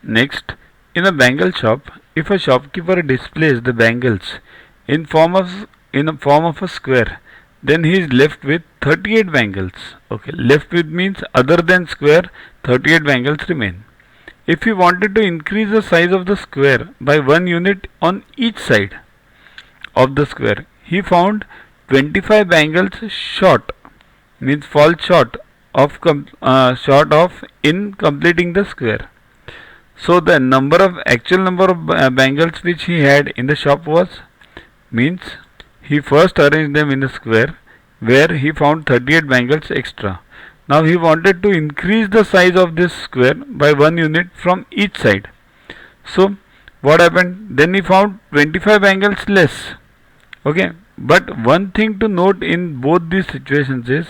Next, in a bangle shop, if a shopkeeper displays the bangles in a form of a square, then he is left with 38 bangles. Okay, left with means other than square, 38 bangles remain. If he wanted to increase the size of the square by 1 unit on each side of the square, he found 25 bangles short, means fall short of in completing the square. So the actual number of bangles which he had in the shop was, means he first arranged them in a square where he found 38 bangles extra. Now he wanted to increase the size of this square by 1 unit from each side. So what happened? Then he found 25 bangles less. Okay, but one thing to note in both these situations is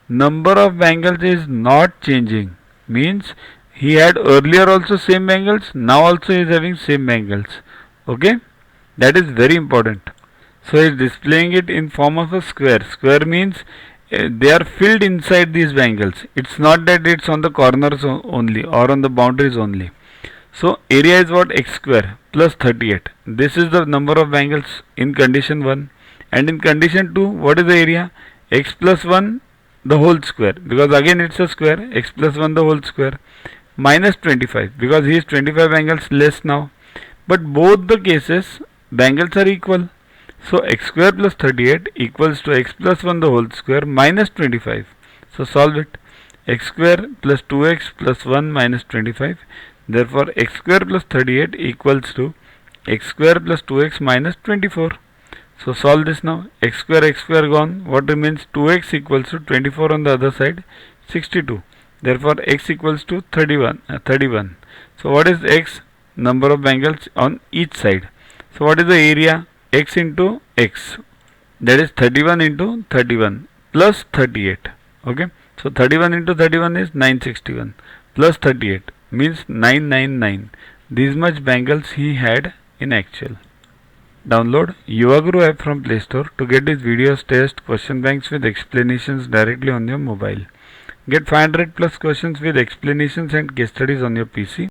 number of bangles is not changing. Means he had earlier also same bangles, now also he is having same bangles. Okay, that is very important. So he is displaying it in form of a square. Square means they are filled inside these bangles. It's not that it's on the corners only or on the boundaries only. So area is what? X square plus 38. This is the number of bangles in condition 1. And in condition 2, what is the area? X plus 1 the whole square, because again it's a square. X plus 1 the whole square minus 25, because he is 25 bangles less now. But both the cases bangles are equal. So x square plus 38 equals to x plus 1 the whole square minus 25. So solve it. X square plus 2x plus 1 minus 25. Therefore x square plus 38 equals to x square plus 2x minus 24. So solve this now. X square gone. What remains? 2x equals to 24 on the other side, 62. Therefore x equals to 31. So what is x? Number of bangles on each side. So what is the area? X into x, that is 31 into 31 plus 38. Okay, so 31 into 31 is 961 plus 38 means 999. These much bangles he had in actual. Download Yuvaguru app from Play Store to get these videos, tests, question banks with explanations directly on your mobile. Get 500 plus questions with explanations and case studies on your PC.